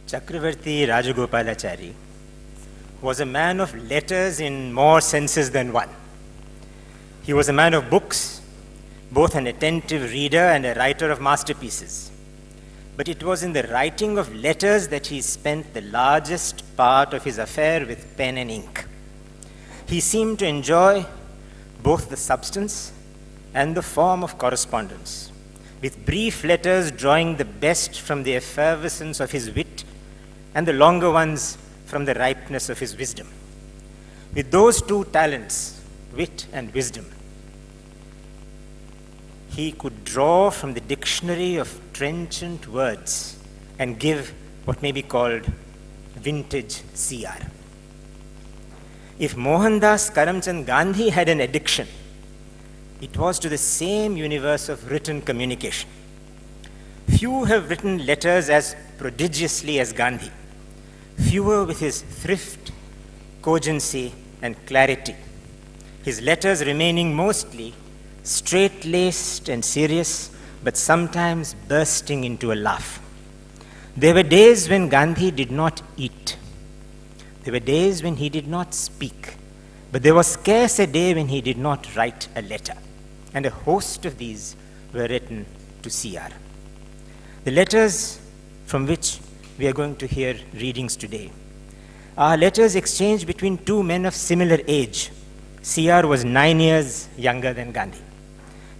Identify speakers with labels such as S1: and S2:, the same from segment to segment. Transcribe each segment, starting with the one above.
S1: Chakravarti Rajagopalachari was a man of letters in more senses than one. He was a man of books, both an attentive reader and a writer of masterpieces. But it was in the writing of letters that he spent the largest part of his affair with pen and ink. He seemed to enjoy both the substance and the form of correspondence, with brief letters drawing the best from the effervescence of his wit and the longer ones from the ripeness of his wisdom. With those two talents, wit and wisdom, he could draw from the dictionary of trenchant words and give what may be called vintage CR. If Mohandas Karamchand Gandhi had an addiction, it was to the same universe of written communication. Few have written letters as prodigiously as Gandhi, fewer with his thrift, cogency, and clarity, his letters remaining mostly straight-laced and serious, but sometimes bursting into a laugh. There were days when Gandhi did not eat. There were days when he did not speak. But there was scarce a day when he did not write a letter. And a host of these were written to CR. The letters from which we are going to hear readings today are letters exchanged between two men of similar age. CR was 9 years younger than Gandhi,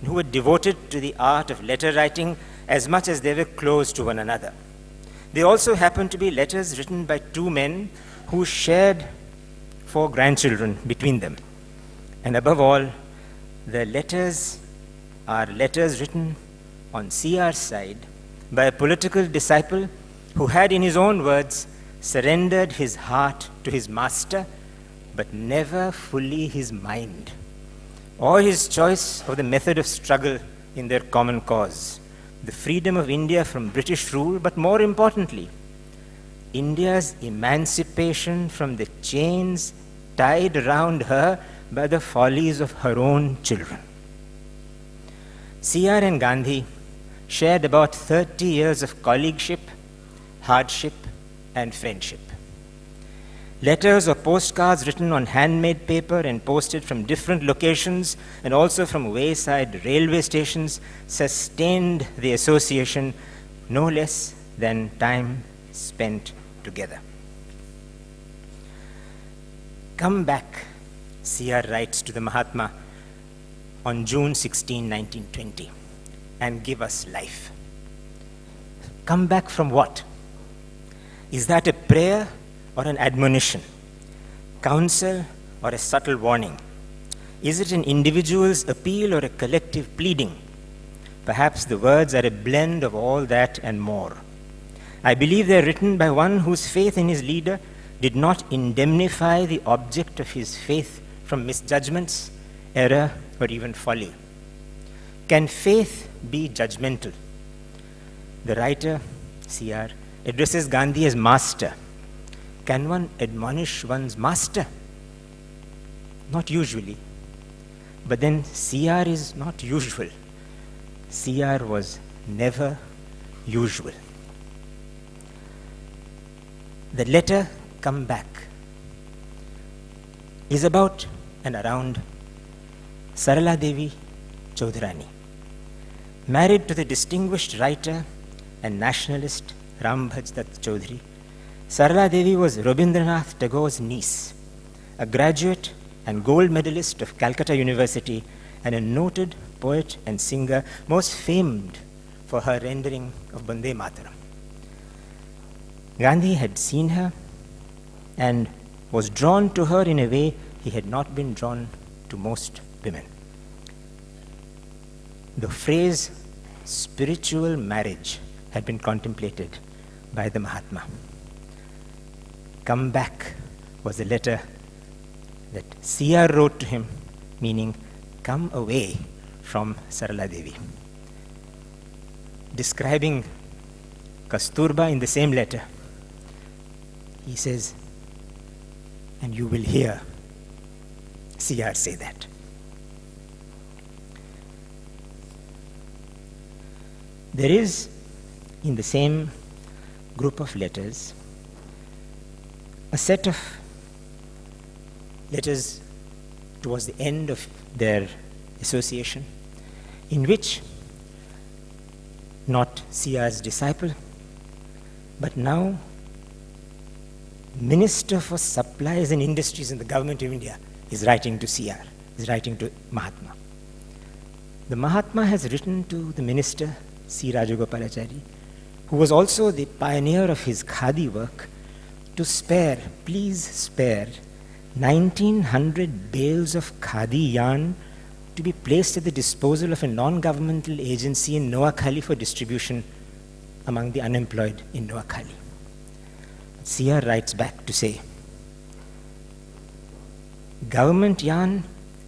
S1: who were devoted to the art of letter writing as much as they were close to one another. They also happened to be letters written by two men who shared 4 grandchildren between them. And above all, the letters are letters written on CR's side by a political disciple who had, in his own words, surrendered his heart to his master, but never fully his mind, or his choice of the method of struggle in their common cause, the freedom of India from British rule, but more importantly, India's emancipation from the chains tied around her by the follies of her own children. CR and Gandhi shared about 30 years of colleagueship, hardship, and friendship. Letters or postcards written on handmade paper and posted from different locations and also from wayside railway stations sustained the association no less than time spent together. Come back, CR writes to the Mahatma on June 16, 1920, and give us life. Come back from what? Is that a prayer or an admonition? Counsel or a subtle warning? Is it an individual's appeal or a collective pleading? Perhaps the words are a blend of all that and more. I believe they are written by one whose faith in his leader did not indemnify the object of his faith from misjudgments, error, or even folly. Can faith be judgmental? The writer, CR, addresses Gandhi as master. Can one admonish one's master? Not usually. But then CR is not usual. CR was never usual. The letter, Come Back, is about and around Sarala Devi Chaudharani, married to the distinguished writer and nationalist Rambhaj Dutt Chaudhary. Sarala Devi was Rabindranath Tagore's niece, a graduate and gold medalist of Calcutta University, and a noted poet and singer most famed for her rendering of Bande Mataram. Gandhi had seen her and was drawn to her in a way he had not been drawn to most women. The phrase spiritual marriage had been contemplated by the Mahatma. Come back was the letter that CR wrote to him, meaning come away from Sarala Devi. Describing Kasturba in the same letter, he says, and you will hear CR say that. There is, in the same group of letters, a set of letters towards the end of their association, in which not CR's disciple, but now Minister for Supplies and Industries in the government of India is writing to CR, is writing to Mahatma. The Mahatma has written to the minister, C. Rajagopalachari, who was also the pioneer of his khadi work, to spare, please spare, 1900 bales of khadi yarn to be placed at the disposal of a non-governmental agency in Noakhali for distribution among the unemployed in Noakhali. CR writes back to say, government yarn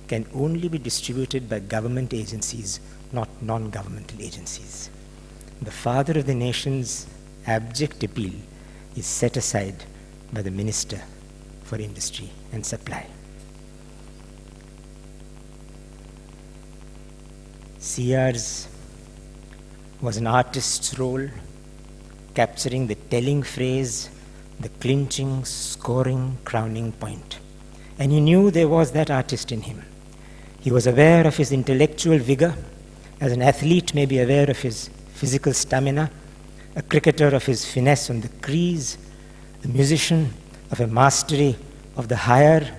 S1: can only be distributed by government agencies, not non-governmental agencies. The father of the nation's abject appeal is set aside by the Minister for Industry and Supply. CR's was an artist's role, capturing the telling phrase, the clinching, scoring, crowning point. And he knew there was that artist in him. He was aware of his intellectual vigor, as an athlete may be aware of his physical stamina, a cricketer of his finesse on the crease, a musician of a mastery of the higher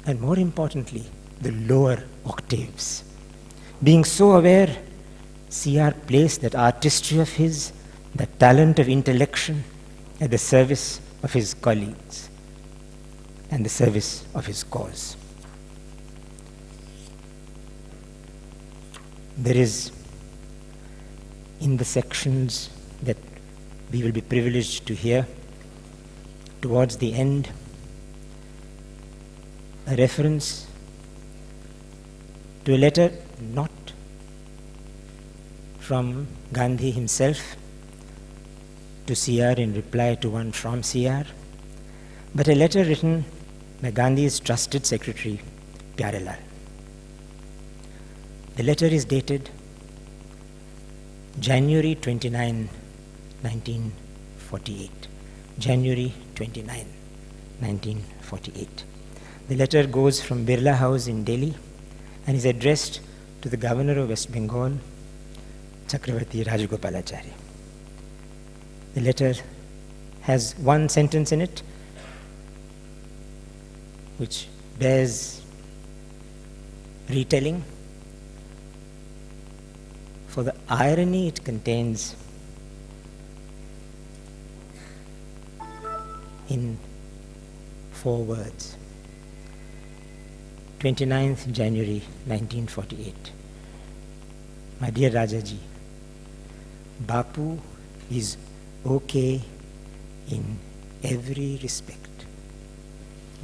S1: and, more importantly, the lower octaves. Being so aware, CR placed that artistry of his, that talent of intellection, at the service of his colleagues and the service of his cause. There is, in the sections that we will be privileged to hear, towards the end, a reference to a letter not from Gandhi himself to CR in reply to one from CR, but a letter written by Gandhi's trusted secretary, Pyarelal. The letter is dated January 29, 1948. January 29, 1948. The letter goes from Birla House in Delhi and is addressed to the Governor of West Bengal, Chakravarti Rajagopalachari. The letter has one sentence in it which bears retelling. For the irony it contains in 4 words. 29th January 1948. My dear Rajaji, Bapu is okay in every respect.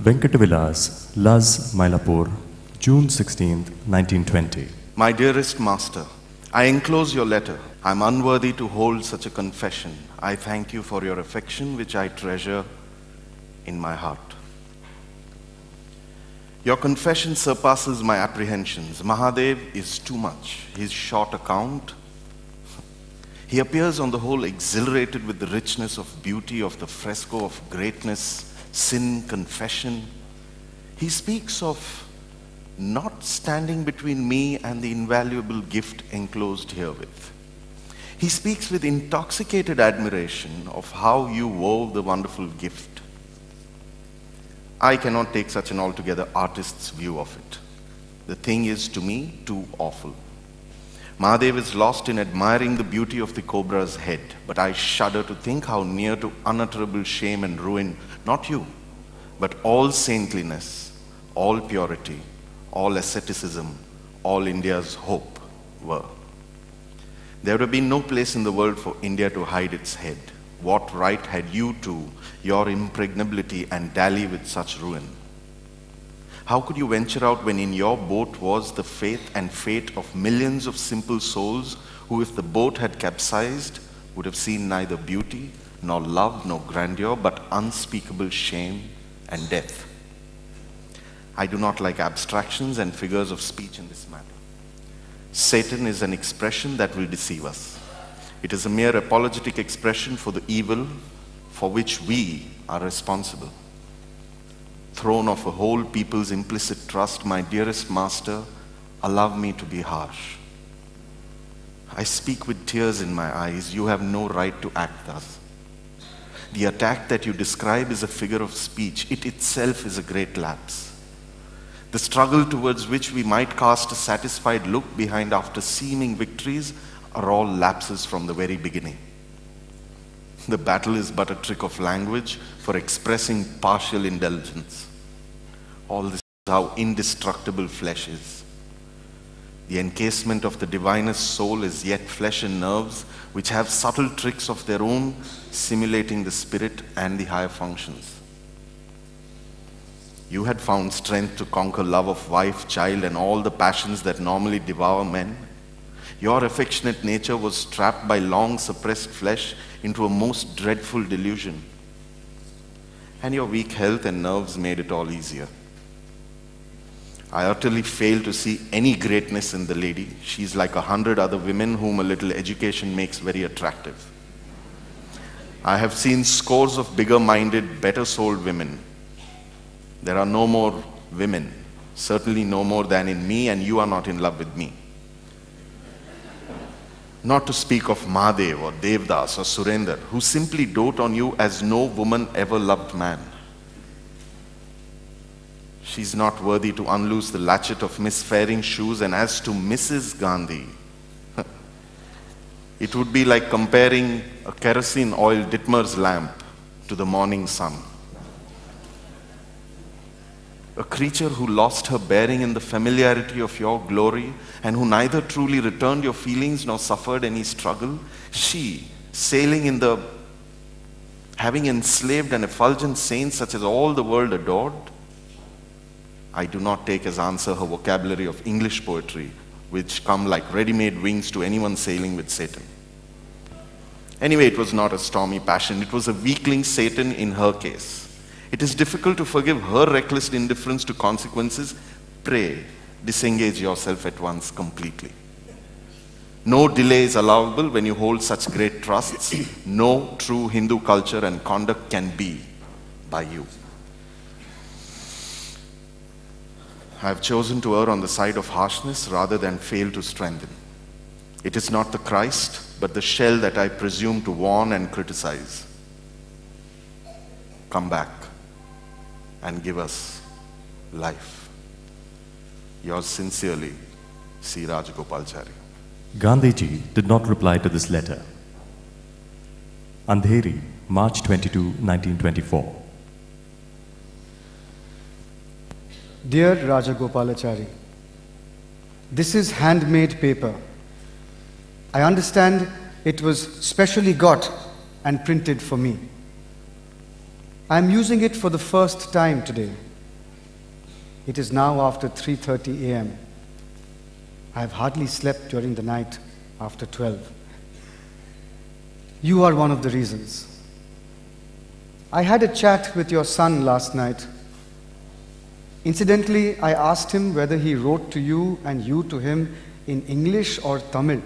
S2: Venkatavilas, Laz, Mylapore, June 16, 1920.
S3: My dearest master, I enclose your letter. I am unworthy to hold such a confession. I thank you for your affection, which I treasure in my heart. Your confession surpasses my apprehensions. Mahadev is too much. His short account. He appears on the whole exhilarated with the richness of beauty of the fresco of greatness, sin, confession. He speaks of not standing between me and the invaluable gift enclosed herewith. He speaks with intoxicated admiration of how you wove the wonderful gift. I cannot take such an altogether artist's view of it. The thing is, to me, too awful. Mahadev is lost in admiring the beauty of the cobra's head, but I shudder to think how near to unutterable shame and ruin, not you, but all saintliness, all purity, all asceticism, all India's hope were. There would have been no place in the world for India to hide its head. What right had you to your impregnability and dally with such ruin? How could you venture out when in your boat was the faith and fate of millions of simple souls who, if the boat had capsized, would have seen neither beauty, nor love, nor grandeur, but unspeakable shame and death? I do not like abstractions and figures of speech in this matter. Satan is an expression that will deceive us. It is a mere apologetic expression for the evil for which we are responsible. Throne of a whole people's implicit trust, my dearest master, allow me to be harsh. I speak with tears in my eyes. You have no right to act thus. The attack that you describe is a figure of speech. It itself is a great lapse. The struggle towards which we might cast a satisfied look behind after seeming victories are all lapses from the very beginning. The battle is but a trick of language for expressing partial indulgence. All this is how indestructible flesh is. The encasement of the divinest soul is yet flesh and nerves, which have subtle tricks of their own, simulating the spirit and the higher functions. You had found strength to conquer love of wife, child, and all the passions that normally devour men. Your affectionate nature was trapped by long suppressed flesh into a most dreadful delusion. And your weak health and nerves made it all easier. I utterly fail to see any greatness in the lady. She's like 100 other women whom a little education makes very attractive. I have seen scores of bigger-minded, better-souled women. There are no more women, certainly no more than in me, and you are not in love with me. Not to speak of Mahadev or Devdas or Surender, who simply dote on you as no woman ever loved man. She's not worthy to unloose the latchet of Miss Fairing Shoes, and as to Mrs. Gandhi, it would be like comparing a kerosene oil Dittmer's lamp to the morning sun. A creature who lost her bearing in the familiarity of your glory and who neither truly returned your feelings nor suffered any struggle, she, sailing in the, having enslaved an effulgent saint such as all the world adored, I do not take as answer her vocabulary of English poetry, which come like ready-made wings to anyone sailing with Satan. Anyway, it was not a stormy passion. It was a weakling Satan in her case. It is difficult to forgive her reckless indifference to consequences. Pray, disengage yourself at once completely. No delay is allowable when you hold such great trusts. No true Hindu culture and conduct can be by you. I have chosen to err on the side of harshness rather than fail to strengthen. It is not the Christ, but the shell that I presume to warn and criticize. Come back and give us life. Yours sincerely, C. Rajagopalchari.
S2: Gandhiji did not reply to this letter. Andheri, March 22, 1924.
S4: Dear Rajagopalachari, this is handmade paper. I understand it was specially got and printed for me. I am using it for the first time today. It is now after 3:30 a.m. I have hardly slept during the night after 12. You are one of the reasons. I had a chat with your son last night. Incidentally, I asked him whether he wrote to you and you to him in English or Tamil.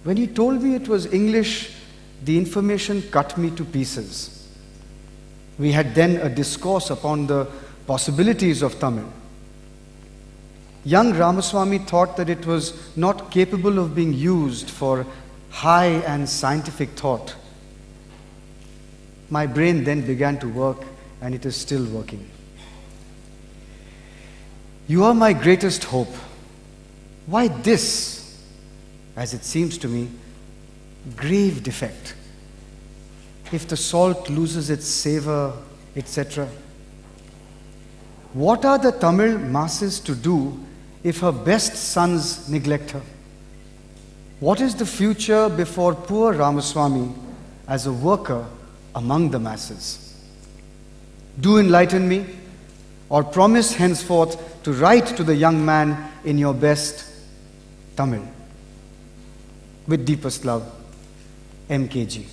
S4: When he told me it was English, the information cut me to pieces. We had then a discourse upon the possibilities of Tamil. Young Ramaswamy thought that it was not capable of being used for high and scientific thought. My brain then began to work, and it is still working. You are my greatest hope. Why this, as it seems to me, grave defect? If the salt loses its savor, etc. What are the Tamil masses to do if her best sons neglect her? What is the future before poor Ramaswamy as a worker among the masses? Do enlighten me, or promise henceforth to write to the young man in your best Tamil. With deepest love, MKG.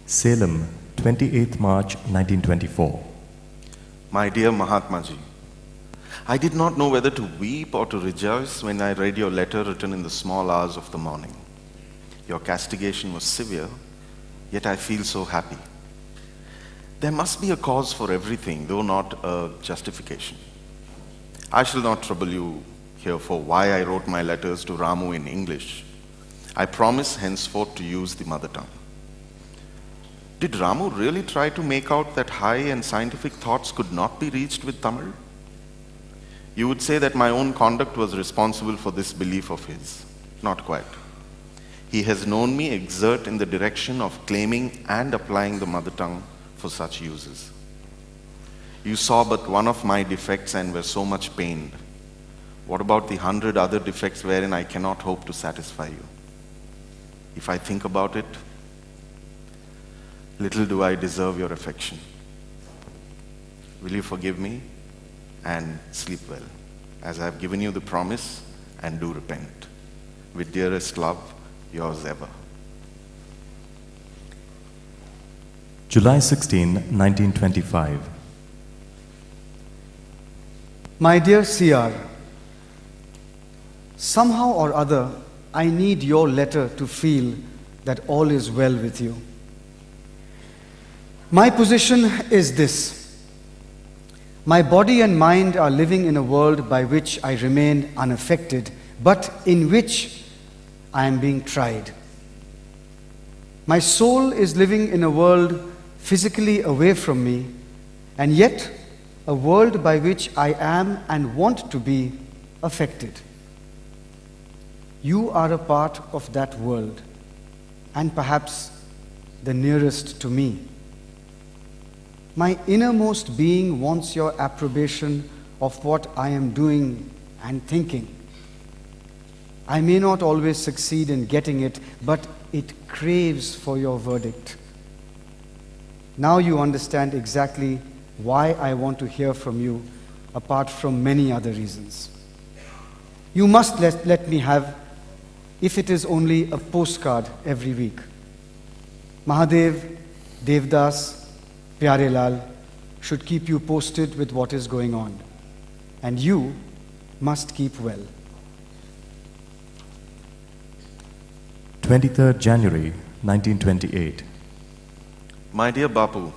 S2: Salem, 28th March 1924.
S3: My dear Mahatma Ji, I did not know whether to weep or to rejoice when I read your letter written in the small hours of the morning. Your castigation was severe, yet I feel so happy. There must be a cause for everything, though not a justification. I shall not trouble you here for why I wrote my letters to Ramu in English. I promise henceforth to use the mother tongue. Did Ramu really try to make out that high and scientific thoughts could not be reached with Tamil? You would say that my own conduct was responsible for this belief of his. Not quite. He has known me exert in the direction of claiming and applying the mother tongue for such uses. You saw but one of my defects and were so much pained. What about the 100 other defects wherein I cannot hope to satisfy you? If I think about it, little do I deserve your affection. Will you forgive me and sleep well, as I have given you the promise, and do repent. With dearest love, yours ever.
S2: July 16, 1925.
S4: My dear CR, somehow or other, I need your letter to feel that all is well with you. My position is this. My body and mind are living in a world by which I remain unaffected, but in which I am being tried. My soul is living in a world physically away from me, and yet a world by which I am and want to be affected. You are a part of that world, and perhaps the nearest to me. My innermost being wants your approbation of what I am doing and thinking. I may not always succeed in getting it, but it craves for your verdict. Now you understand exactly why I want to hear from you, apart from many other reasons. You must let me have, if it is only a postcard every week. Mahadev, Devdas, Pyare Lal should keep you posted with what is going on. And you must keep well.
S2: 23rd January 1928.
S3: My dear Bapu,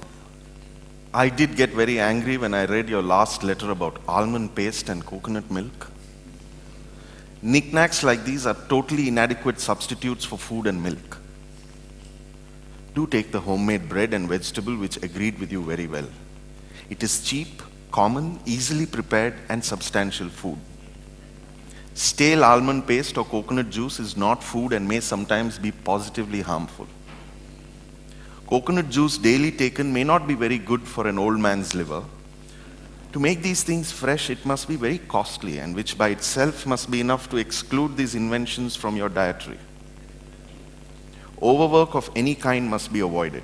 S3: I did get very angry when I read your last letter about almond paste and coconut milk. Knickknacks like these are totally inadequate substitutes for food and milk. Do take the homemade bread and vegetable which agreed with you very well. It is cheap, common, easily prepared and substantial food. Stale almond paste or coconut juice is not food and may sometimes be positively harmful. Coconut juice daily taken may not be very good for an old man's liver. To make these things fresh, it must be very costly, and which by itself must be enough to exclude these inventions from your dietary. Overwork of any kind must be avoided.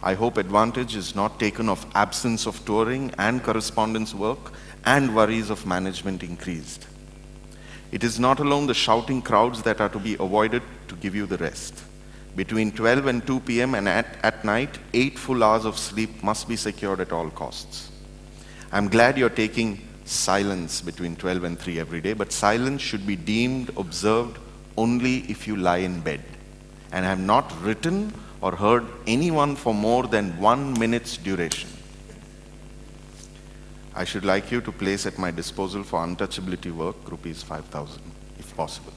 S3: I hope advantage is not taken of absence of touring and correspondence work and worries of management increased. It is not alone the shouting crowds that are to be avoided to give you the rest. Between 12 and 2 p.m. and at night, 8 full hours of sleep must be secured at all costs. I'm glad you're taking silence between 12 and 3 every day, but silence should be deemed observed only if you lie in bed. And I have not written or heard anyone for more than 1 minute's duration. I should like you to place at my disposal for untouchability work rupees 5,000, if possible.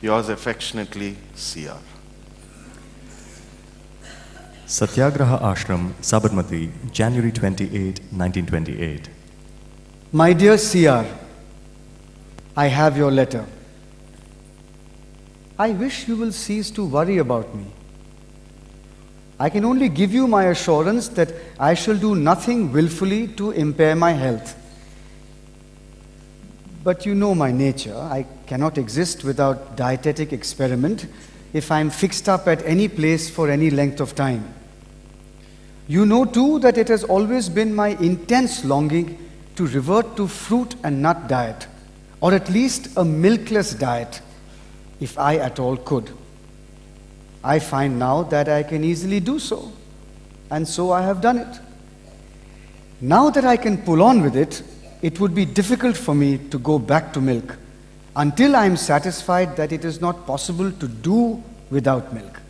S3: Yours affectionately, CR.
S2: Satyagraha Ashram, Sabarmati, January 28, 1928.
S4: My dear CR, I have your letter. I wish you will cease to worry about me. I can only give you my assurance that I shall do nothing willfully to impair my health. But you know my nature. I cannot exist without dietetic experiment if I am fixed up at any place for any length of time. You know too that it has always been my intense longing to revert to fruit and nut diet, or at least a milkless diet, if I at all could. I find now that I can easily do so, and so I have done it. Now that I can pull on with it, it would be difficult for me to go back to milk until I am satisfied that it is not possible to do without milk.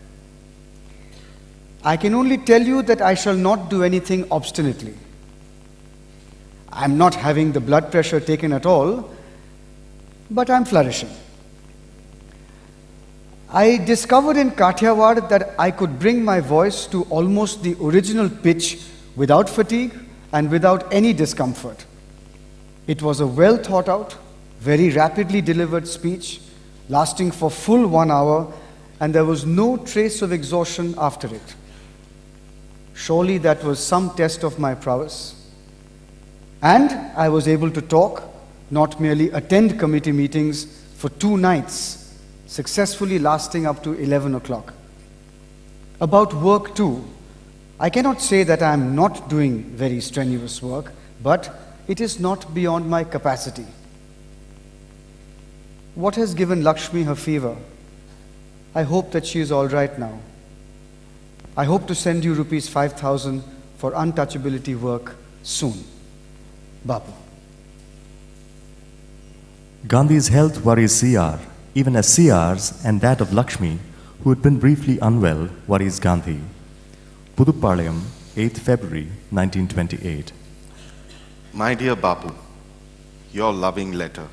S4: I can only tell you that I shall not do anything obstinately. I am not having the blood pressure taken at all, but I am flourishing. I discovered in Kathiawad that I could bring my voice to almost the original pitch without fatigue and without any discomfort. It was a well thought out, very rapidly delivered speech, lasting for full 1 hour, and there was no trace of exhaustion after it. Surely that was some test of my prowess. And I was able to talk, not merely attend committee meetings, for 2 nights, successfully lasting up to 11 o'clock. About work too, I cannot say that I am not doing very strenuous work, but it is not beyond my capacity. What has given Lakshmi her fever? I hope that she is all right now. I hope to send you rupees 5,000 for untouchability work soon. Bapu.
S2: Gandhi's health worries CR, even as CR's and that of Lakshmi, who had been briefly unwell, worries Gandhi. Pudupalayam, 8th February 1928.
S3: My dear Bapu, your loving letter.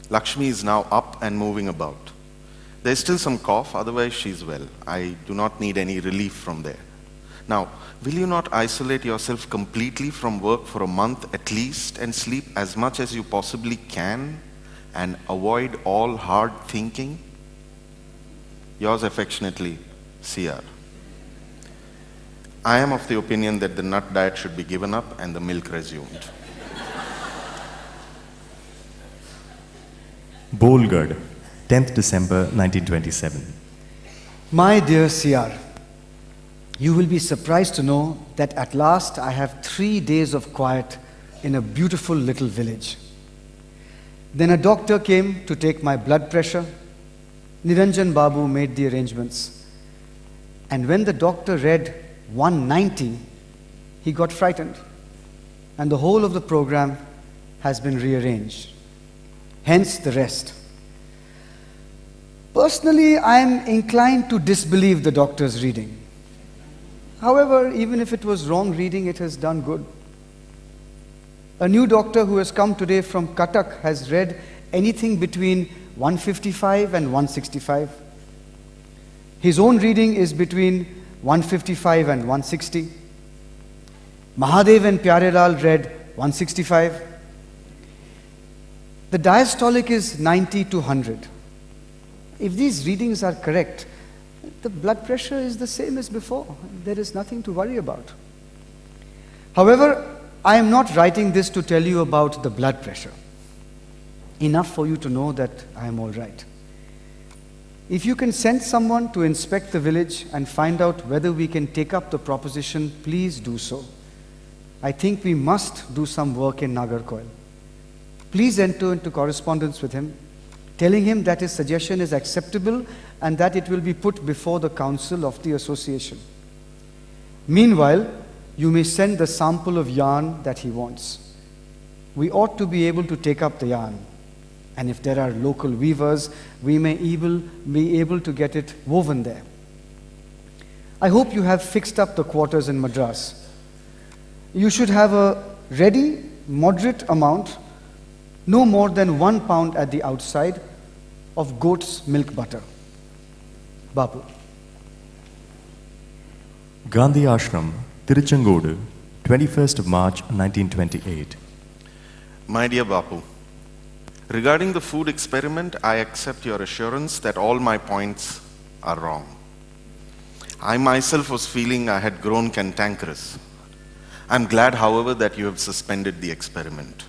S3: Lakshmi is now up and moving about. There is still some cough, otherwise she is well. I do not need any relief from there. Now, will you not isolate yourself completely from work for a month at least and sleep as much as you possibly can and avoid all hard thinking? Yours affectionately, CR. I am of the opinion that the nut diet should be given up and the milk resumed.
S2: Bolgad, 10th December 1927.
S4: My dear CR, you will be surprised to know that at last I have 3 days of quiet in a beautiful little village. Then a doctor came to take my blood pressure. Niranjan Babu made the arrangements. And when the doctor read 190, he got frightened. And the whole of the program has been rearranged. Hence the rest. Personally, I am inclined to disbelieve the doctor's reading. However, even if it was wrong reading, it has done good. A new doctor who has come today from Cuttack has read anything between 155 and 165. His own reading is between 155 and 160. Mahadev and Pyarelal read 165. The diastolic is 90 to 100. If these readings are correct, the blood pressure is the same as before. There is nothing to worry about. However, I am not writing this to tell you about the blood pressure. Enough for you to know that I am all right. If you can send someone to inspect the village and find out whether we can take up the proposition, please do so. I think we must do some work in Nagarcoil. Please enter into correspondence with him, telling him that his suggestion is acceptable and that it will be put before the council of the association. Meanwhile, you may send the sample of yarn that he wants. We ought to be able to take up the yarn. And if there are local weavers, we may be able to get it woven there. I hope you have fixed up the quarters in Madras. You should have a ready, moderate amount, no more than 1 pound at the outside, of goat's milk butter. Bapu.
S2: Gandhi Ashram, Tiruchengodu, 21st of March 1928.
S3: My dear Bapu, regarding the food experiment, I accept your assurance that all my points are wrong. I myself was feeling I had grown cantankerous. I'm glad, however, that you have suspended the experiment.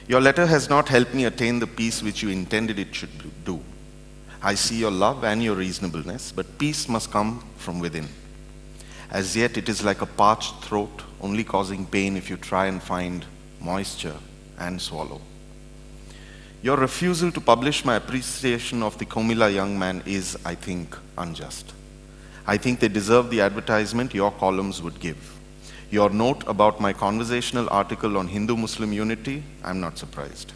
S3: Your letter has not helped me attain the peace which you intended it should do. I see your love and your reasonableness, but peace must come from within. As yet, it is like a parched throat, only causing pain if you try and find moisture and swallow. Your refusal to publish my appreciation of the Komila young man is, I think, unjust. I think they deserve the advertisement your columns would give. Your note about my conversational article on Hindu-Muslim unity, I'm not surprised.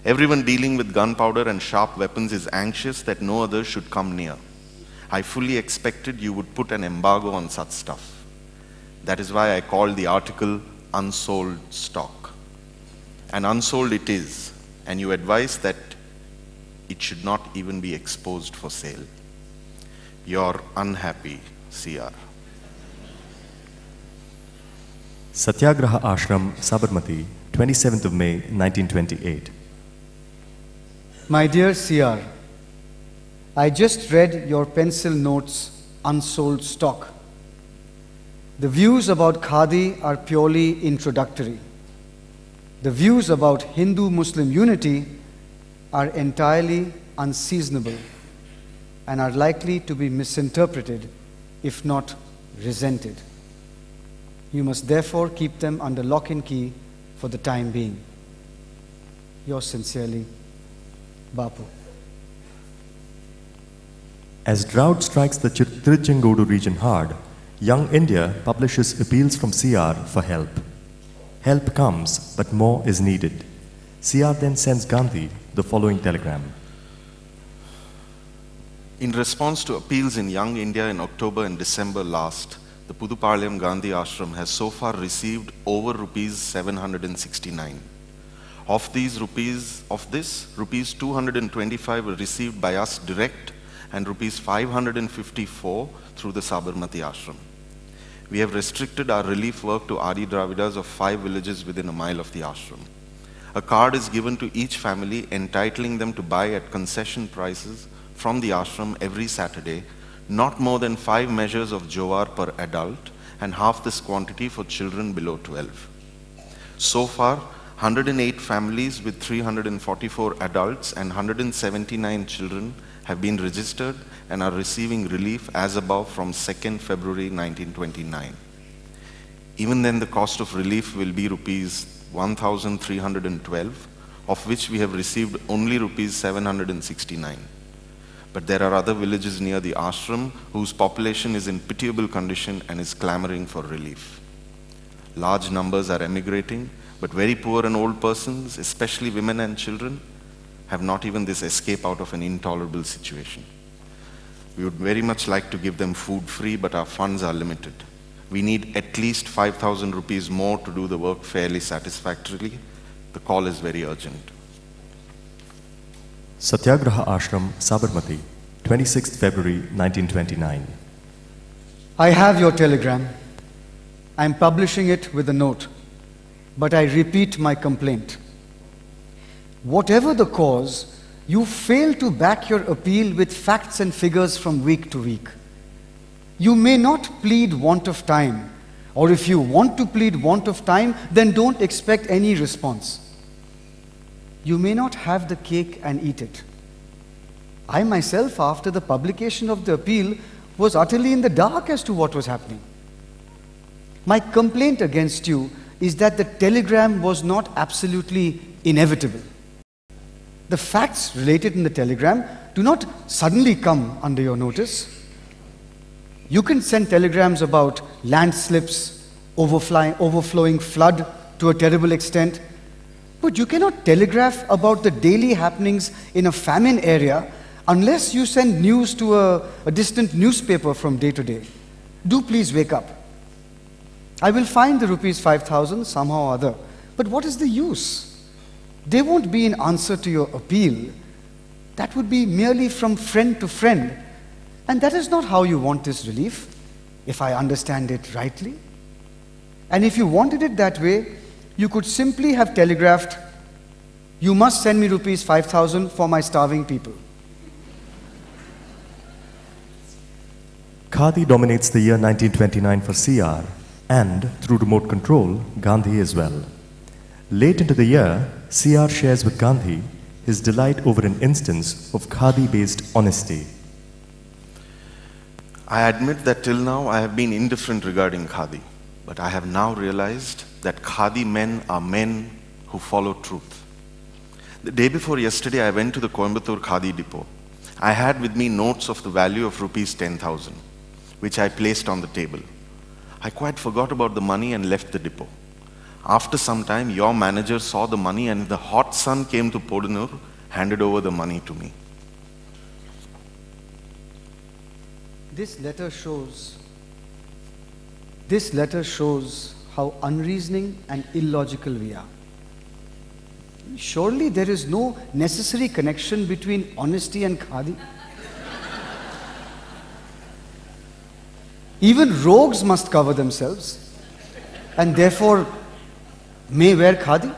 S3: Everyone dealing with gunpowder and sharp weapons is anxious that no others should come near. I fully expected you would put an embargo on such stuff. That is why I called the article Unsold Stock. And unsold it is, and you advise that it should not even be exposed for sale. Your unhappy CR.
S2: Satyagraha Ashram, Sabarmati, 27th of May, 1928.
S4: My dear CR, I just read your pencil notes, Unsold Stock. The views about Khadi are purely introductory. The views about Hindu-Muslim unity are entirely unseasonable and are likely to be misinterpreted, if not resented. You must therefore keep them under lock and key for the time being. Yours sincerely, Bapu.
S2: As drought strikes the Tiruchengodu region hard, Young India publishes appeals from CR for help. Help comes, but more is needed. CR then sends Gandhi the following telegram.
S3: In response to appeals in Young India in October and December last, the Pudupalayam Gandhi Ashram has so far received over rupees 769. Of this, rupees 225 were received by us direct and rupees 554 through the Sabarmati Ashram. We have restricted our relief work to Adi Dravidas of 5 villages within a mile of the ashram. A card is given to each family entitling them to buy at concession prices from the ashram every Saturday, not more than 5 measures of jowar per adult and half this quantity for children below 12. So far, 108 families with 344 adults and 179 children have been registered and are receiving relief as above from 2nd February 1929. Even then, the cost of relief will be rupees 1,312, of which we have received only rupees 769. But there are other villages near the ashram whose population is in pitiable condition and is clamoring for relief. Large numbers are emigrating, but very poor and old persons, especially women and children, have not even this escape out of an intolerable situation. We would very much like to give them food free, but our funds are limited. We need at least 5,000 rupees more to do the work fairly satisfactorily. The call is very urgent.
S2: Satyagraha Ashram, Sabarmati, 26th February 1929.
S4: I have your telegram. I am publishing it with a note, but I repeat my complaint. Whatever the cause, you fail to back your appeal with facts and figures from week to week. You may not plead want of time, or if you want to plead want of time, then don't expect any response. You may not have the cake and eat it. I myself, after the publication of the appeal, was utterly in the dark as to what was happening. My complaint against you is that the telegram was not absolutely inevitable. The facts related in the telegram do not suddenly come under your notice. You can send telegrams about landslips, overflowing flood to a terrible extent, but you cannot telegraph about the daily happenings in a famine area unless you send news to a distant newspaper from day to day. Do please wake up. I will find the rupees 5,000 somehow or other, but what is the use? They won't be in answer to your appeal. That would be merely from friend to friend. And that is not how you want this relief, if I understand it rightly. And if you wanted it that way, you could simply have telegraphed, "You must send me rupees 5,000 for my starving people."
S2: Khadi dominates the year 1929 for CR and, through remote control, Gandhi as well. Late into the year, CR shares with Gandhi his delight over an instance of Khadi-based honesty.
S3: I admit that till now I have been indifferent regarding Khadi, but I have now realized that Khadi men are men who follow truth. The day before yesterday, I went to the Coimbatore Khadi depot. I had with me notes of the value of rupees 10,000, which I placed on the table. I quite forgot about the money and left the depot. After some time, your manager saw the money and in the hot sun came to Podunur, handed over the money to me.
S4: This letter shows how unreasoning and illogical we are. Surely there is no necessary connection between honesty and khadi. Even rogues must cover themselves and therefore may wear khadi.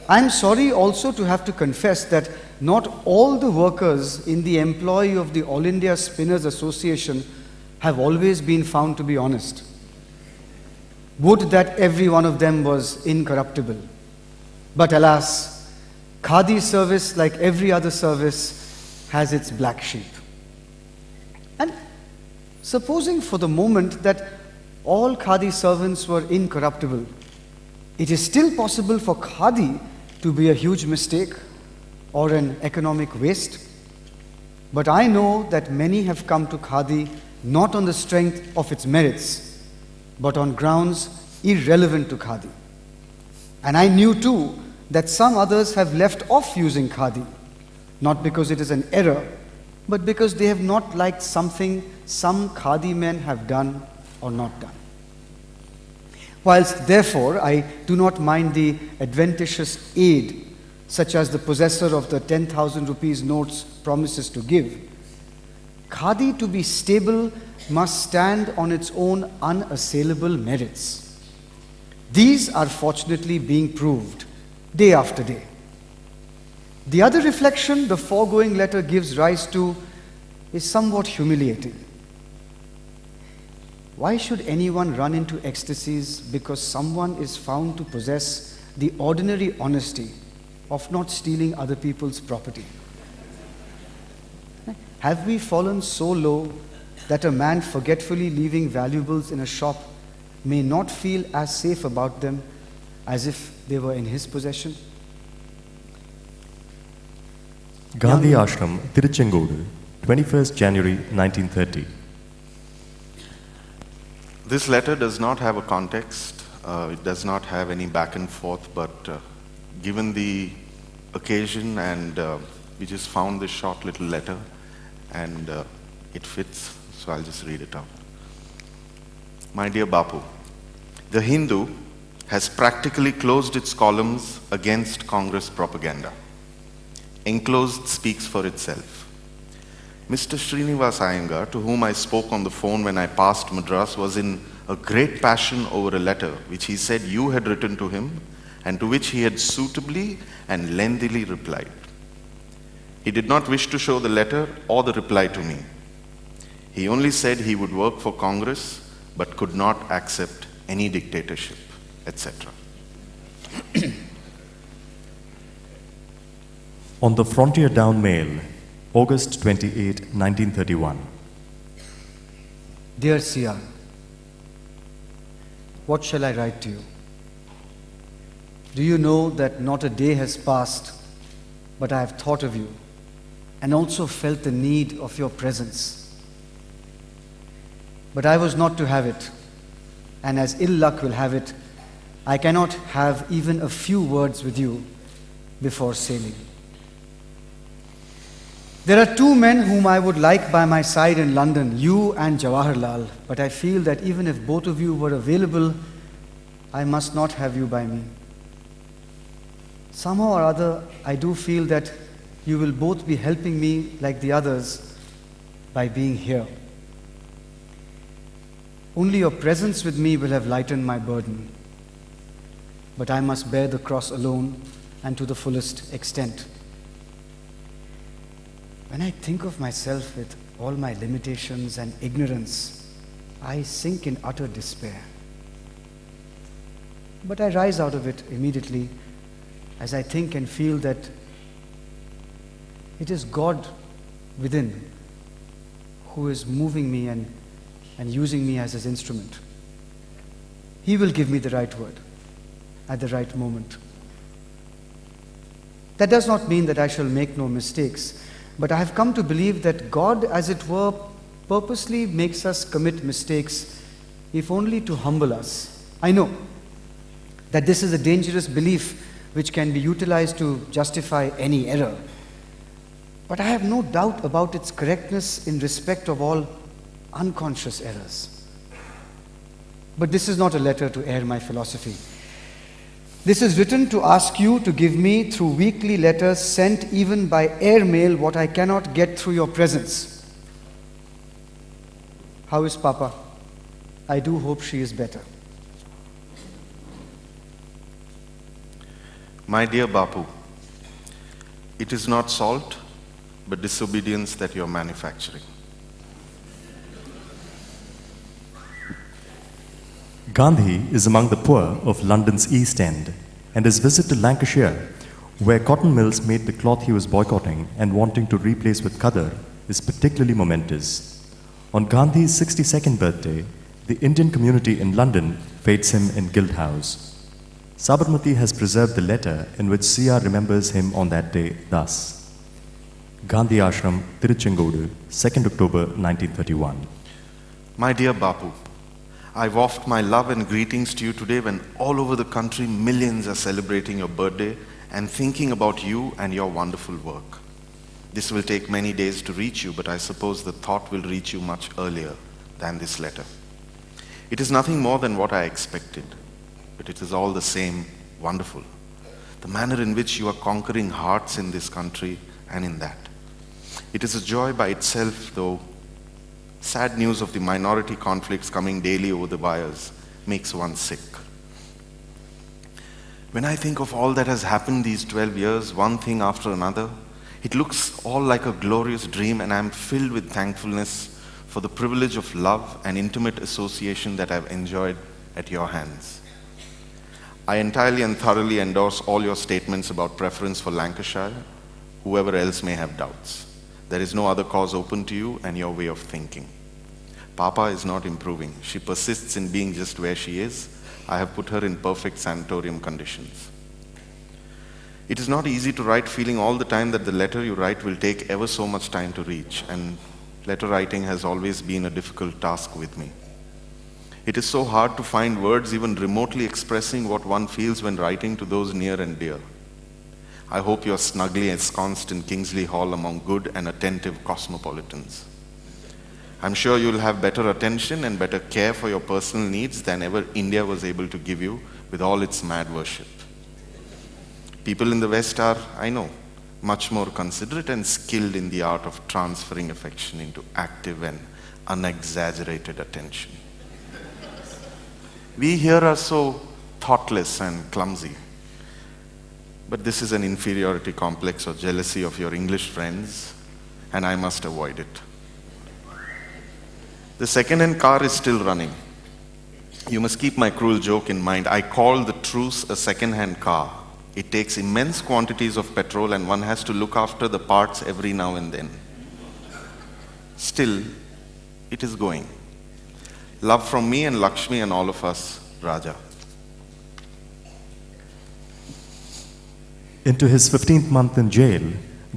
S4: I am sorry also to have to confess that not all the workers in the employ of the All India Spinners Association have always been found to be honest. Would that every one of them was incorruptible. But alas, khadi service, like every other service, has its black sheep. And supposing for the moment that all khadi servants were incorruptible, it is still possible for khadi to be a huge mistake or an economic waste. But I know that many have come to khadi not on the strength of its merits, but on grounds irrelevant to khadi. And I knew too that some others have left off using khadi, not because it is an error, but because they have not liked something some khadi men have done or not done. Whilst therefore I do not mind the adventitious aid such as the possessor of the 10,000 rupees notes promises to give, khadi to be stable must stand on its own unassailable merits. These are fortunately being proved day after day. The other reflection the foregoing letter gives rise to is somewhat humiliating. Why should anyone run into ecstasies because someone is found to possess the ordinary honesty of not stealing other people's property? Have we fallen so low that a man forgetfully leaving valuables in a shop may not feel as safe about them as if they were in his possession?
S2: Gandhi Ashram, Tiruchengodu, 21st January 1930.
S3: This letter does not have a context, it does not have any back and forth, but given the occasion and we just found this short little letter and it fits, so I'll just read it out. My dear Bapu, the Hindu has practically closed its columns against Congress propaganda. Enclosed speaks for itself. Mr. Srinivas Iyengar, to whom I spoke on the phone when I passed Madras, was in a great passion over a letter which he said you had written to him and to which he had suitably and lengthily replied. He did not wish to show the letter or the reply to me. He only said he would work for Congress but could not accept any dictatorship, etc.
S2: On the Frontier Down Mail, August 28, 1931.
S4: Dear CR, what shall I write to you? Do you know that not a day has passed, but I have thought of you and also felt the need of your presence. But I was not to have it, and as ill luck will have it, I cannot have even a few words with you before sailing. There are two men whom I would like by my side in London, you and Jawaharlal, but I feel that even if both of you were available, I must not have you by me. Somehow or other, I do feel that you will both be helping me like the others by being here. Only your presence with me will have lightened my burden, but I must bear the cross alone and to the fullest extent. When I think of myself with all my limitations and ignorance, I sink in utter despair. But I rise out of it immediately as I think and feel that it is God within who is moving me and using me as his instrument. He will give me the right word at the right moment. That does not mean that I shall make no mistakes, but I have come to believe that God, as it were, purposely makes us commit mistakes, if only to humble us. I know that this is a dangerous belief which can be utilized to justify any error. But I have no doubt about its correctness in respect of all unconscious errors. But this is not a letter to air my philosophy. This is written to ask you to give me through weekly letters sent even by air mail what I cannot get through your presence. How is Papa? I do hope she is better.
S3: My dear Bapu, it is not salt, but disobedience that you are manufacturing.
S2: Gandhi is among the poor of London's East End, and his visit to Lancashire, where cotton mills made the cloth he was boycotting and wanting to replace with khadar, is particularly momentous. On Gandhi's 62nd birthday, the Indian community in London fates him in Guildhouse. Sabarmati has preserved the letter in which CR remembers him on that day thus. Gandhi Ashram, Tiruchengodu, 2nd October 1931.
S3: My dear Bapu, I waft my love and greetings to you today when all over the country millions are celebrating your birthday and thinking about you and your wonderful work. This will take many days to reach you, but I suppose the thought will reach you much earlier than this letter. It is nothing more than what I expected, but it is all the same wonderful. The manner in which you are conquering hearts in this country and in that. It is a joy by itself, though sad news of the minority conflicts coming daily over the wires makes one sick. When I think of all that has happened these 12 years, one thing after another, it looks all like a glorious dream, and I am filled with thankfulness for the privilege of love and intimate association that I have enjoyed at your hands. I entirely and thoroughly endorse all your statements about preference for Lancashire, whoever else may have doubts. There is no other cause open to you and your way of thinking. Papa is not improving. She persists in being just where she is. I have put her in perfect sanatorium conditions. It is not easy to write feeling all the time that the letter you write will take ever so much time to reach, and letter writing has always been a difficult task with me. It is so hard to find words even remotely expressing what one feels when writing to those near and dear. I hope you are snugly ensconced in Kingsley Hall among good and attentive cosmopolitans. I'm sure you'll have better attention and better care for your personal needs than ever India was able to give you with all its mad worship. People in the West are, I know, much more considerate and skilled in the art of transferring affection into active and unexaggerated attention. We here are so thoughtless and clumsy. But this is an inferiority complex or jealousy of your English friends, and I must avoid it. The second-hand car is still running. You must keep my cruel joke in mind. I call the truce a second-hand car. It takes immense quantities of petrol, and one has to look after the parts every now and then. Still, it is going. Love from me and Lakshmi and all of us, Raja.
S2: Into his 15th month in jail,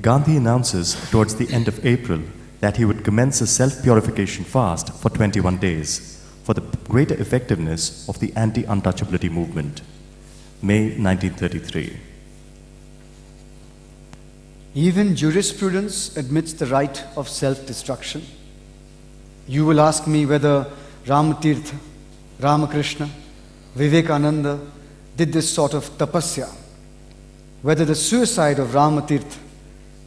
S2: Gandhi announces towards the end of April that he would commence a self-purification fast for 21 days for the greater effectiveness of the anti-untouchability movement. May 1933.
S4: Even jurisprudence admits the right of self-destruction. You will ask me whether Ramatirtha, Ramakrishna, Vivekananda did this sort of tapasya, whether the suicide of Ramatirtha,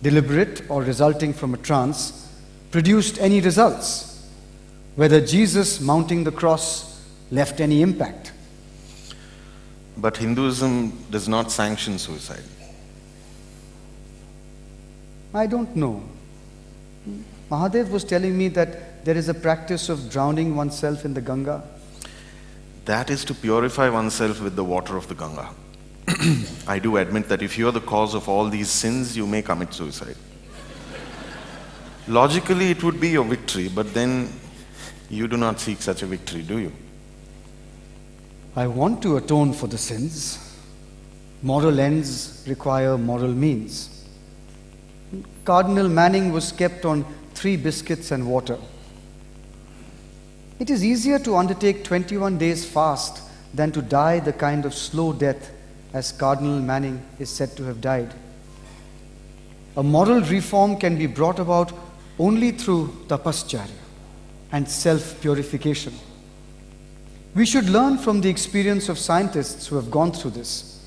S4: deliberate or resulting from a trance, produced any results, whether Jesus mounting the cross left any impact.
S3: But Hinduism does not sanction suicide.
S4: I don't know. Mahadev was telling me that there is a practice of drowning oneself in the Ganga.
S3: That is to purify oneself with the water of the Ganga. I do admit that if you are the cause of all these sins, you may commit suicide. Logically, it would be your victory, but then you do not seek such a victory, do you?
S4: I want to atone for the sins. Moral ends require moral means. Cardinal Manning was kept on 3 biscuits and water. It is easier to undertake 21 days fast than to die the kind of slow death as Cardinal Manning is said to have died. A moral reform can be brought about only through tapascharya and self-purification. We should learn from the experience of scientists who have gone through this.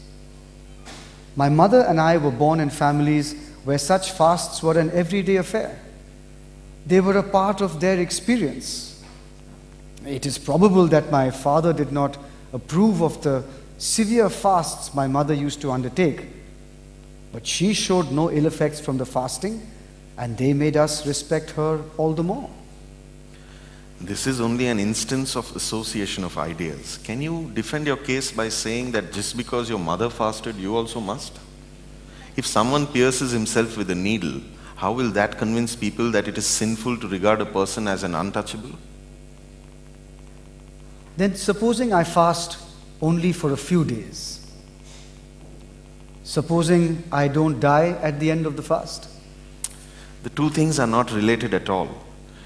S4: My mother and I were born in families where such fasts were an everyday affair. They were a part of their experience. It is probable that my father did not approve of the severe fasts my mother used to undertake, but she showed no ill effects from the fasting, and they made us respect her all the more.
S3: This is only an instance of association of ideas. Can you defend your case by saying that just because your mother fasted, you also must? If someone pierces himself with a needle, how will that convince people that it is sinful to regard a person as an untouchable?
S4: Then supposing I fast only for a few days. Supposing I don't die at the end of the fast.
S3: The two things are not related at all.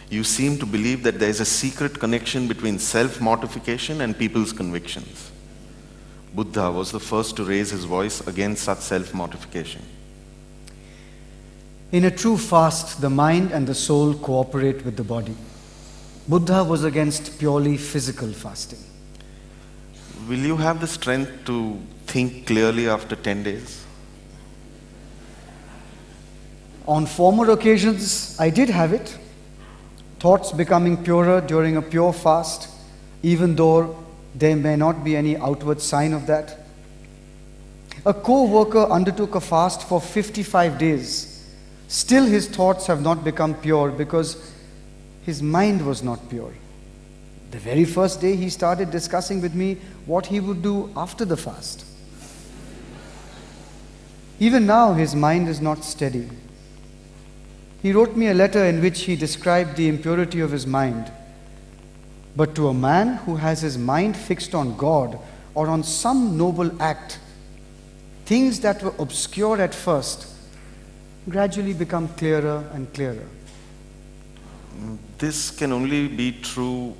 S3: You seem to believe that there is a secret connection between self-mortification and people's convictions. Buddha was the first to raise his voice against such self-mortification.
S4: In a true fast, the mind and the soul cooperate with the body. Buddha was against purely physical fasting.
S3: Will you have the strength to think clearly after 10 days?
S4: On former occasions, I did have it. Thoughts becoming purer during a pure fast, even though there may not be any outward sign of that. A co-worker undertook a fast for 55 days. Still his thoughts have not become pure because his mind was not pure. The very first day he started discussing with me what he would do after the fast. Even now his mind is not steady. He wrote me a letter in which he described the impurity of his mind. But to a man who has his mind fixed on God or on some noble act, things that were obscure at first gradually become clearer and clearer.
S3: This can only be true,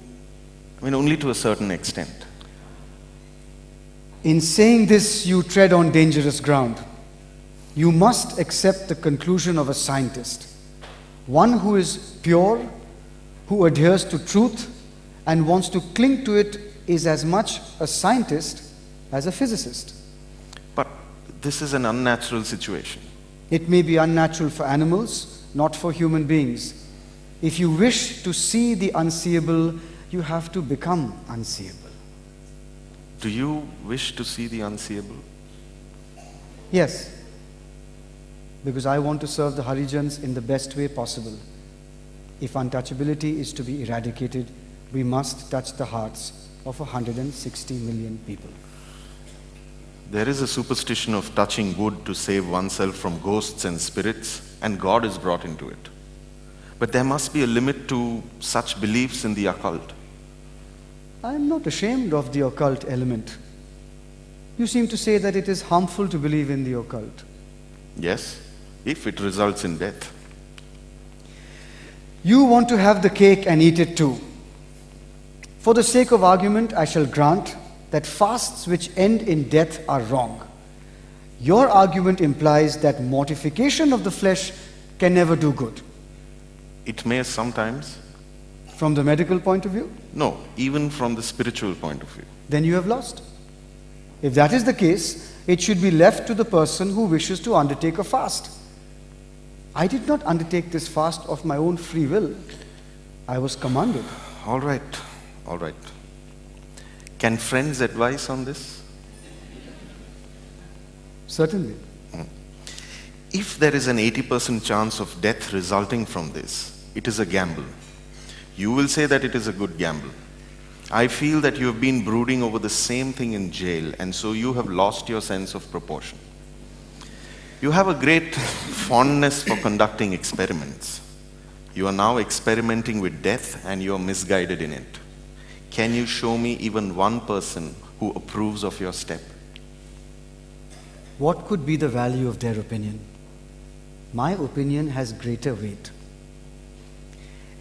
S3: only to a certain extent.
S4: In saying this, you tread on dangerous ground. You must accept the conclusion of a scientist, one who is pure, who adheres to truth, and wants to cling to it is as much a scientist as a physicist.
S3: But this is an unnatural situation.
S4: It may be unnatural for animals, not for human beings. If you wish to see the unseeable, you have to become unseeable.
S3: Do you wish to see the unseeable?
S4: Yes, because I want to serve the Harijans in the best way possible. If untouchability is to be eradicated, we must touch the hearts of 160 million people.
S3: There is a superstition of touching wood to save oneself from ghosts and spirits, and God is brought into it. But there must be a limit to such beliefs in the occult.
S4: I am not ashamed of the occult element. You seem to say that it is harmful to believe in the occult.
S3: Yes, if it results in death.
S4: You want to have the cake and eat it too. For the sake of argument, I shall grant that fasts which end in death are wrong. Your argument implies that mortification of the flesh can never do good.
S3: It may sometimes.
S4: From the medical point of view?
S3: No, even from the spiritual point of view.
S4: Then you have lost. If that is the case, it should be left to the person who wishes to undertake a fast. I did not undertake this fast of my own free will. I was commanded.
S3: All right. Can friends advise on this?
S4: Certainly.
S3: If there is an 80% chance of death resulting from this, it is a gamble. You will say that it is a good gamble. I feel that you have been brooding over the same thing in jail, and so you have lost your sense of proportion. You have a great fondness for conducting experiments. You are now experimenting with death, and you are misguided in it. Can you show me even one person who approves of your step?
S4: What could be the value of their opinion? My opinion has greater weight.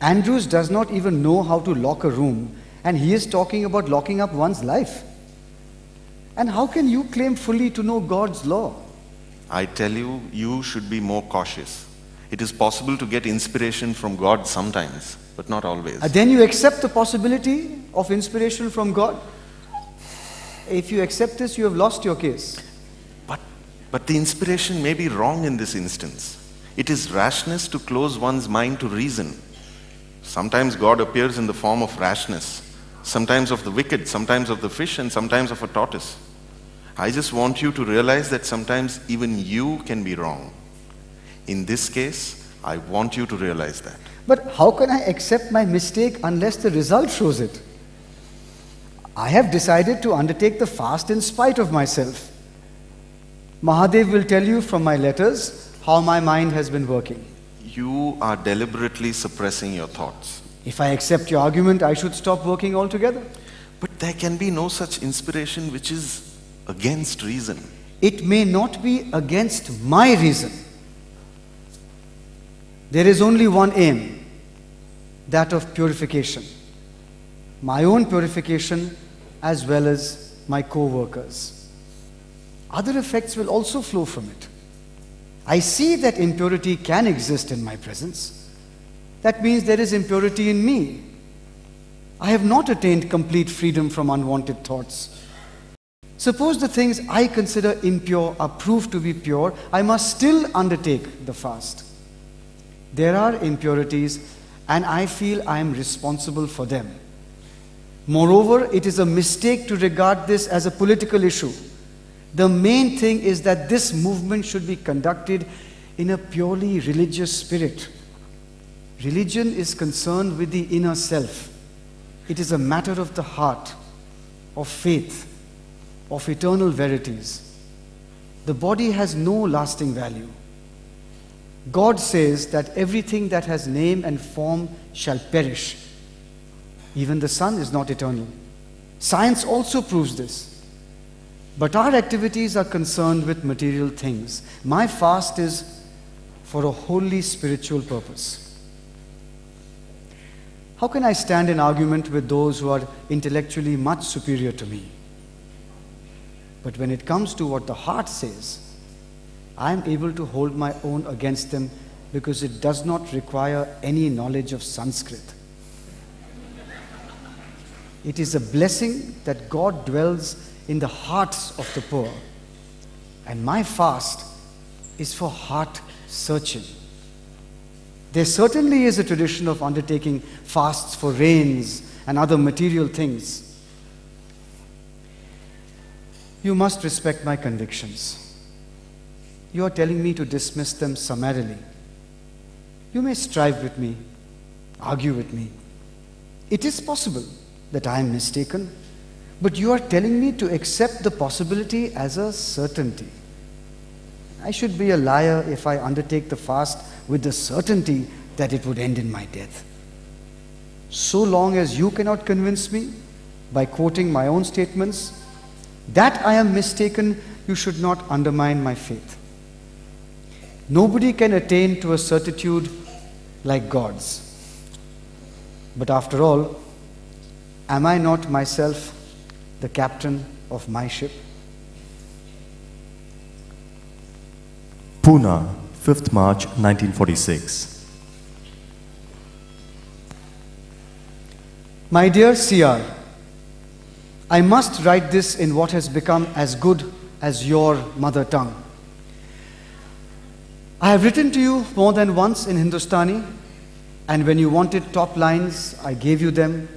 S4: Andrews does not even know how to lock a room, and he is talking about locking up one's life. And how can you claim fully to know God's law?
S3: I tell you, you should be more cautious. It is possible to get inspiration from God sometimes, but not always.
S4: Then you accept the possibility of inspiration from God? If you accept this, you have lost your case.
S3: But the inspiration may be wrong in this instance. It is rashness to close one's mind to reason. Sometimes God appears in the form of rashness, sometimes of the wicked, sometimes of the fish, and sometimes of a tortoise. I just want you to realize that sometimes even you can be wrong. In this case, I want you to realize that.
S4: But how can I accept my mistake unless the result shows it? I have decided to undertake the fast in spite of myself. Mahadev will tell you from my letters how my mind has been working.
S3: You are deliberately suppressing your thoughts.
S4: If I accept your argument, I should stop working altogether.
S3: But there can be no such inspiration which is against reason.
S4: It may not be against my reason. There is only one aim, that of purification. My own purification as well as my co-workers. Other effects will also flow from it. I see that impurity can exist in my presence. That means there is impurity in me. I have not attained complete freedom from unwanted thoughts. Suppose the things I consider impure are proved to be pure, I must still undertake the fast. There are impurities, and I feel I am responsible for them. Moreover, it is a mistake to regard this as a political issue. The main thing is that this movement should be conducted in a purely religious spirit. Religion is concerned with the inner self. It is a matter of the heart, of faith, of eternal verities. The body has no lasting value. God says that everything that has name and form shall perish. Even the sun is not eternal. Science also proves this. But our activities are concerned with material things. My fast is for a wholly spiritual purpose. How can I stand in argument with those who are intellectually much superior to me? But when it comes to what the heart says, I am able to hold my own against them because it does not require any knowledge of Sanskrit. It is a blessing that God dwells in the hearts of the poor. And my fast is for heart searching. There certainly is a tradition of undertaking fasts for rains and other material things. You must respect my convictions. You are telling me to dismiss them summarily. You may strive with me, argue with me. It is possible that I am mistaken, but you are telling me to accept the possibility as a certainty. I should be a liar if I undertake the fast with the certainty that it would end in my death. So long as you cannot convince me by quoting my own statements that I am mistaken, you should not undermine my faith. Nobody can attain to a certitude like God's. But after all, am I not myself the captain of my ship?
S2: Pune, 5th March 1946.
S4: My dear CR, I must write this in what has become as good as your mother tongue. I have written to you more than once in Hindustani, and when you wanted top lines, I gave you them.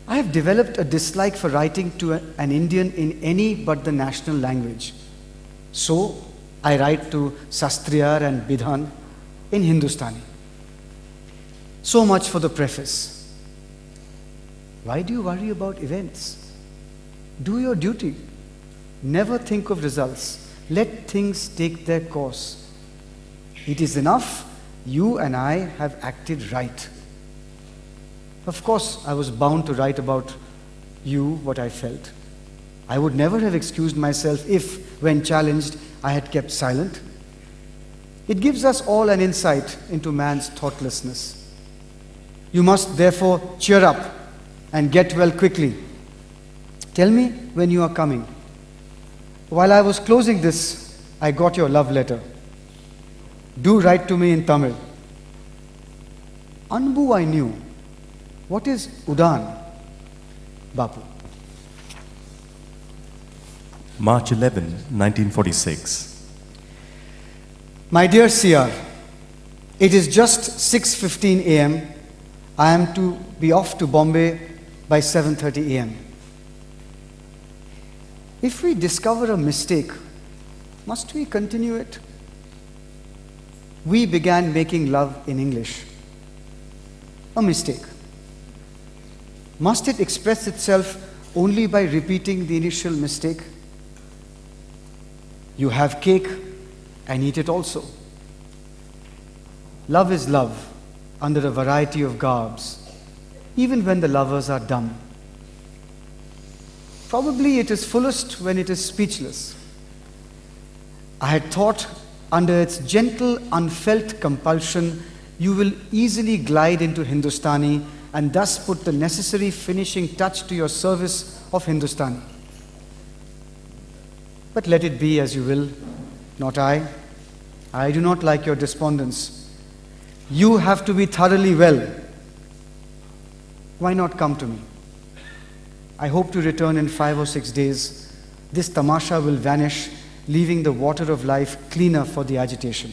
S4: I have developed a dislike for writing to an Indian in any but the national language. So, I write to Sastriyar and Bidhan in Hindustani. So much for the preface. Why do you worry about events? Do your duty. Never think of results. Let things take their course. It is enough you and I have acted right. Of course, I was bound to write about you what I felt. I would never have excused myself if, when challenged, I had kept silent. It gives us all an insight into man's thoughtlessness. You must therefore cheer up and get well quickly. Tell me when you are coming. While I was closing this, I got your love letter. Do write to me in Tamil. Anbu I knew. What is Udan? Bapu.
S2: March 11, 1946.
S4: My dear CR, it is just 6:15 a.m. I am to be off to Bombay by 7:30 a.m. If we discover a mistake, must we continue it? We began making love in English. A mistake. Must it express itself only by repeating the initial mistake? You have cake and eat it also. Love is love under a variety of garbs, even when the lovers are dumb. Probably it is fullest when it is speechless. I had thought under its gentle, unfelt compulsion, you will easily glide into Hindustani and thus put the necessary finishing touch to your service of Hindustani. But let it be as you will, not I. I do not like your despondence. You have to be thoroughly well. Why not come to me? I hope to return in 5 or 6 days. This tamasha will vanish, leaving the water of life cleaner for the agitation.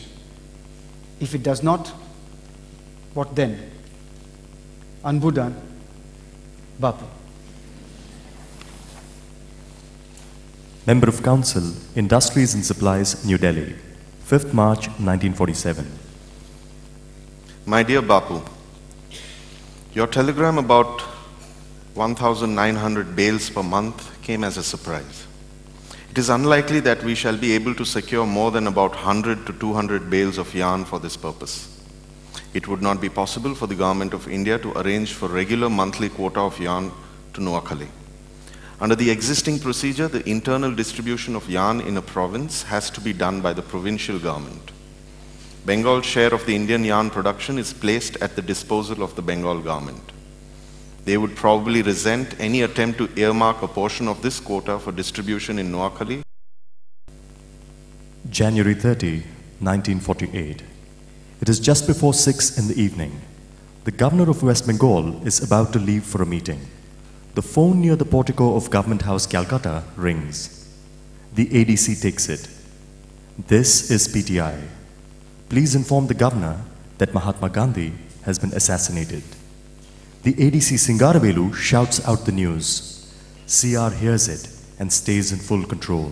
S4: If it does not, what then? Anbudan, Bapu.
S2: Member of Council, Industries and Supplies, New Delhi, 5th March 1947.
S3: My dear Bapu, your telegram about 1,900 bales per month came as a surprise. It is unlikely that we shall be able to secure more than about 100 to 200 bales of yarn for this purpose. It would not be possible for the Government of India to arrange for regular monthly quota of yarn to Noakhali. Under the existing procedure, the internal distribution of yarn in a province has to be done by the provincial government. Bengal's share of the Indian yarn production is placed at the disposal of the Bengal government. They would probably resent any attempt to earmark a portion of this quota for distribution in Noakhali.
S2: January 30, 1948. It is just before 6 in the evening. The Governor of West Bengal is about to leave for a meeting. The phone near the portico of Government House, Calcutta, rings. The ADC takes it. This is PTI. Please inform the Governor that Mahatma Gandhi has been assassinated. The ADC Singaravelu shouts out the news. CR hears it and stays in full control.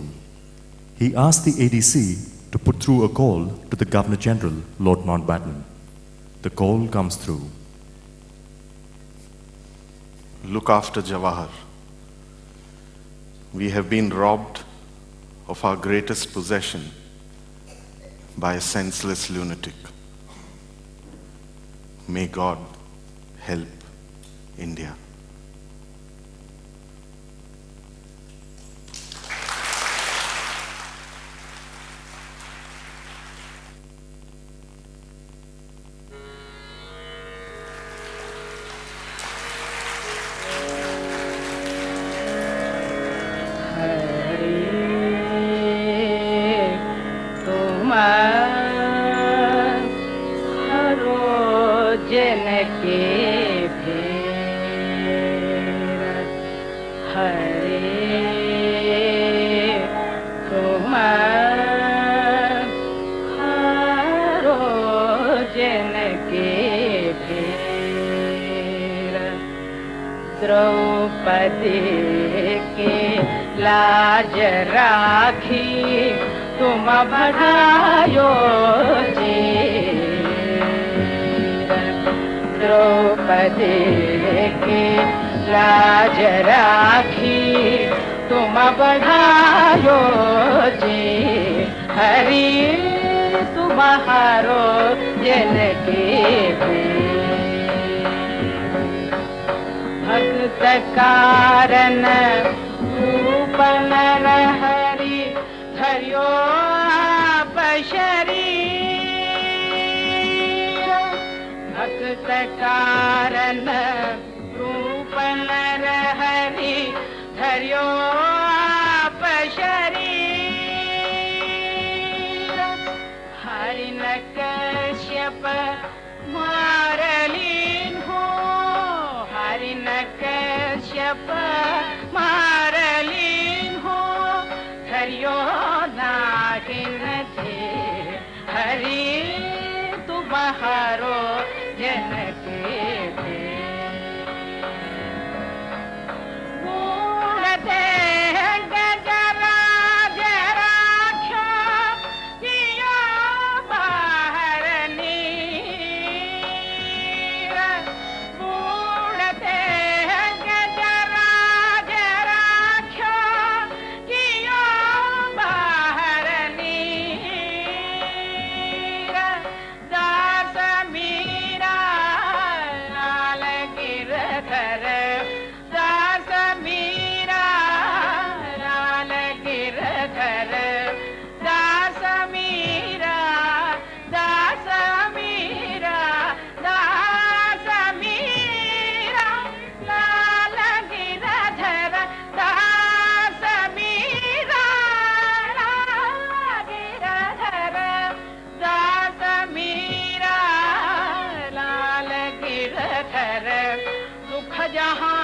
S2: He asks the ADC to put through a call to the Governor General, Lord Mountbatten. The call comes through.
S3: Look after Jawahar. We have been robbed of our greatest possession by a senseless lunatic. May God help India.
S5: Draupadi की लाज राखी तुम बढ़ायो जी। द्रौपदी की लाज राखी तुम बढ़ायो जी। हरि तुम्हारो जनकी भक्त कारण रूपन हरि धर्यो आप शरीर। भक्त कारण रूप नर हरि धर्यो आप शरीर हरि न कश्यप मारलीन हो हरि न कश्यप मारलीन हो धर्यो नाहिन थे हरि तुम्हारो जन के थे मूढ़ते गजरा जरा ख्या किया बाहर नीर मूढ़ते गजरा जरा ख्या किया बाहर नीर दास मीरा लाल गिरधर दास मीरा लाल गिरधर दास मीरा दास मीरा दास मीरा लाल गिरधर दास मीरा लाल गिरधर दास मीरा लाल गिरधर दुख जहाँ